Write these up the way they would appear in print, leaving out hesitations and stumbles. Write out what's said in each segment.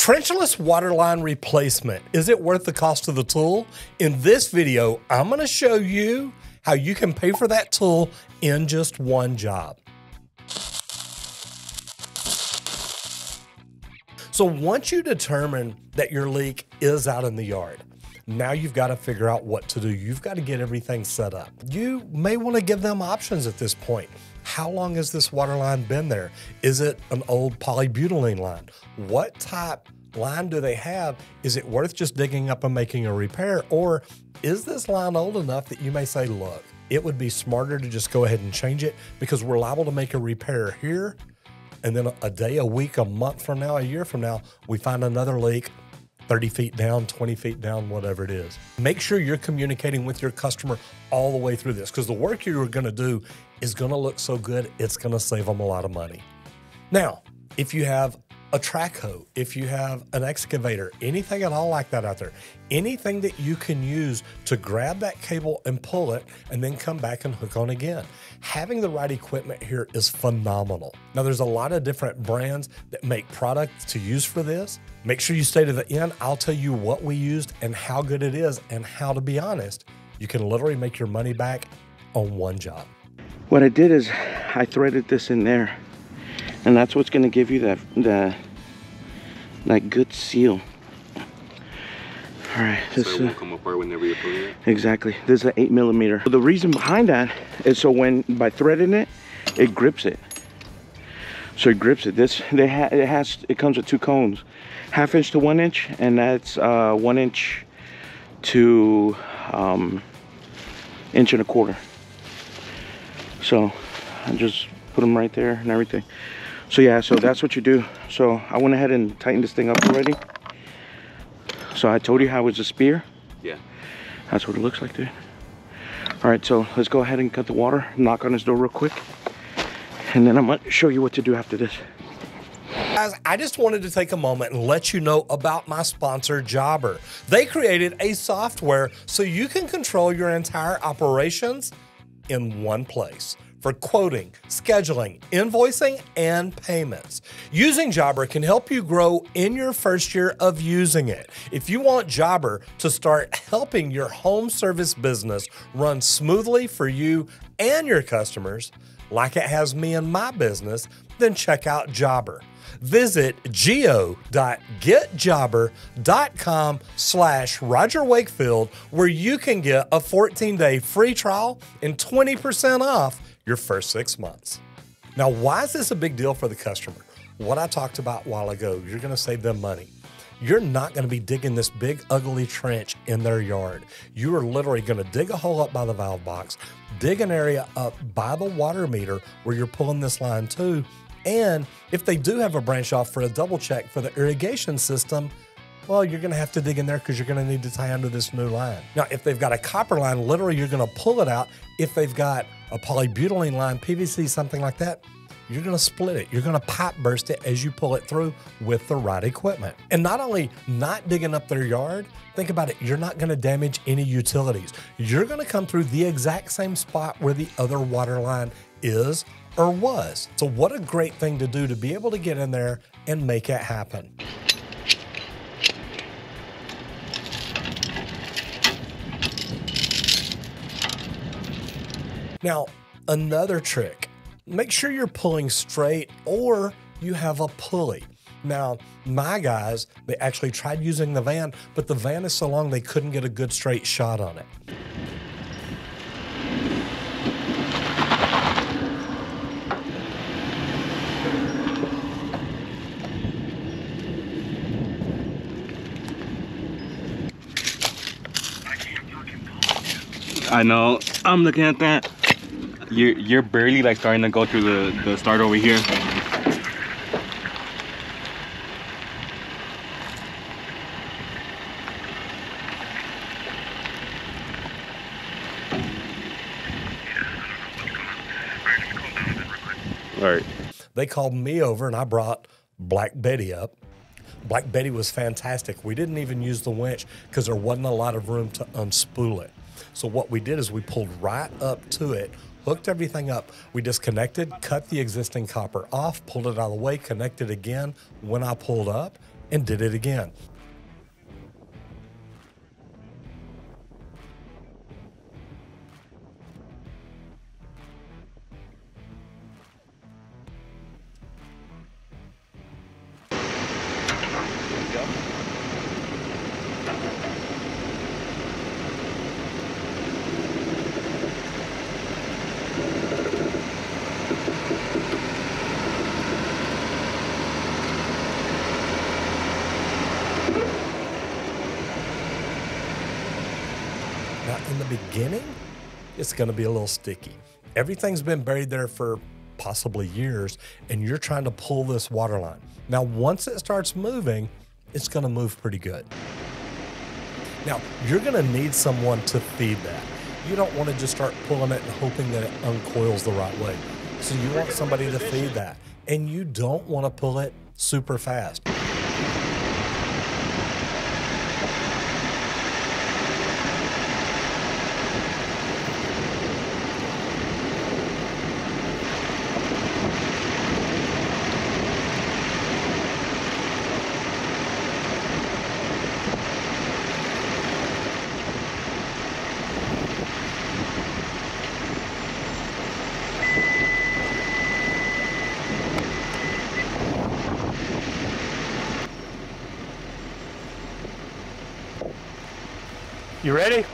Trenchless waterline replacement. Is it worth the cost of the tool? In this video, I'm going to show you how you can pay for that tool in just one job. So once you determine that your leak is out in the yard, now you've got to figure out what to do. You've got to get everything set up. You may want to give them options at this point. How long has this water line been there? Is it an old polybutylene line? What type line do they have? Is it worth just digging up and making a repair? Or is this line old enough that you may say, look, it would be smarter to just go ahead and change it because we're liable to make a repair here, and then a day, a week, a month from now, a year from now, we find another leak 30 feet down, 20 feet down, whatever it is. Make sure you're communicating with your customer all the way through this, because the work you're going to do is going to look so good, it's going to save them a lot of money. Now, if you have a track hoe, if you have an excavator, anything at all like that out there, anything that you can use to grab that cable and pull it and then come back and hook on again. Having the right equipment here is phenomenal. Now, there's a lot of different brands that make products to use for this. Make sure you stay to the end. I'll tell you what we used and how good it is, and how, to be honest, you can literally make your money back on one job. What I did is I threaded this in there, and that's what's going to give you that good seal. All right, this so it won't come apart whenever you're pulling it. Exactly. This is an 8mm. The reason behind that is so by threading it, it grips it. So it grips it. It comes with two cones, 1/2 inch to 1 inch, and that's 1 inch to 1.25 inches. So I just put them right there and everything. So yeah, so that's what you do. So I went ahead and tightened this thing up already. So I told you how it was a spear. Yeah. That's what it looks like, dude. All right, so let's go ahead and cut the water, knock on this door real quick, and then I'm gonna show you what to do after this. Guys, I just wanted to take a moment and let you know about my sponsor, Jobber. They created a software so you can control your entire operations in one place for quoting, scheduling, invoicing, and payments. Using Jobber can help you grow in your first year of using it. If you want Jobber to start helping your home service business run smoothly for you and your customers, like it has me and my business, then check out Jobber. Visit go.getjobber.com/Roger Wakefield, where you can get a 14-day free trial and 20% off your first 6 months. Now, why is this a big deal for the customer? What I talked about a while ago, you're going to save them money. You're not going to be digging this big, ugly trench in their yard. You are literally going to dig a hole up by the valve box, dig an area up by the water meter where you're pulling this line to, and if they do have a branch off, for a double check for the irrigation system, well, you're going to have to dig in there because you're going to need to tie into this new line. Now, if they've got a copper line, literally you're going to pull it out. If they've got a polybutylene line, PVC, something like that, you're going to split it. You're going to pipe burst it as you pull it through with the right equipment. And not only not digging up their yard, think about it, you're not going to damage any utilities. You're going to come through the exact same spot where the other water line is or was. So what a great thing to do, to be able to get in there and make it happen. Now, another trick, make sure you're pulling straight or you have a pulley. Now, my guys, they actually tried using the van, but the van is so long they couldn't get a good straight shot on it. I know. I'm looking at that. You're barely like starting to go through the start over here. All right. They called me over and I brought Black Betty up. Black Betty was fantastic. We didn't even use the winch because there wasn't a lot of room to unspool it. So what we did is we pulled right up to it, hooked everything up. We disconnected, cut the existing copper off, pulled it out of the way, connected again when I pulled up, and did it again. Now, in the beginning, it's going to be a little sticky. Everything's been buried there for possibly years, and you're trying to pull this water line. Now, once it starts moving, it's going to move pretty good. Now, you're going to need someone to feed that. You don't want to just start pulling it and hoping that it uncoils the right way. So you want somebody to feed that, and you don't want to pull it super fast. You ready?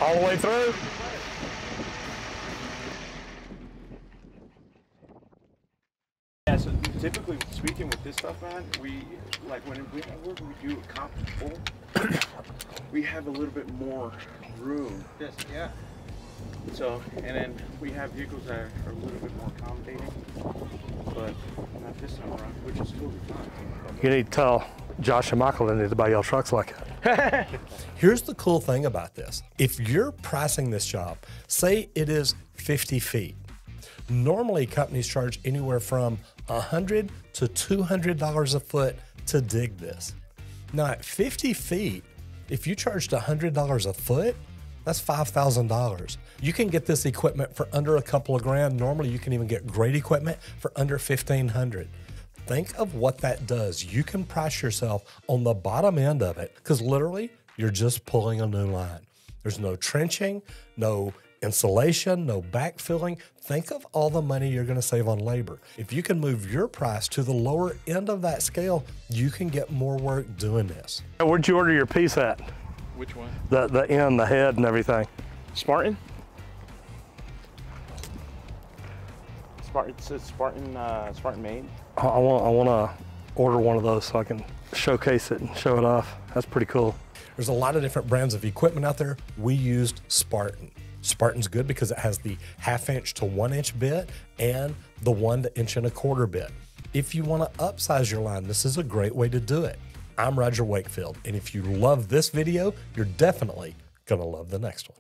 All the way through? Yeah, so typically speaking with this stuff, man, we like when we do a comp full, we have a little bit more room. Yes, yeah. So, and then we have vehicles that are a little bit more accommodating, but not this time around, which is totally fine. You need to tell Josh and Michael they need to buy y'all trucks like that. Here's the cool thing about this. If you're pricing this job, say it is 50 feet. Normally companies charge anywhere from $100 to $200 a foot to dig this. Now at 50 feet, if you charged $100 a foot, that's $5,000. You can get this equipment for under a couple of grand. Normally you can even get great equipment for under $1,500. Think of what that does. You can price yourself on the bottom end of it because literally you're just pulling a new line. There's no trenching, no insulation, no backfilling. Think of all the money you're going to save on labor. If you can move your price to the lower end of that scale, you can get more work doing this. Where'd you order your piece at? Which one? The end, the head, and everything. Spartan? It says Spartan made. I want to order one of those so I can showcase it and show it off. That's pretty cool. There's a lot of different brands of equipment out there. We used Spartan. Spartan's good because it has the 1/2 inch to 1 inch bit and the 1 1/4 inch bit. If you want to upsize your line, this is a great way to do it. I'm Roger Wakefield, and if you love this video, you're definitely going to love the next one.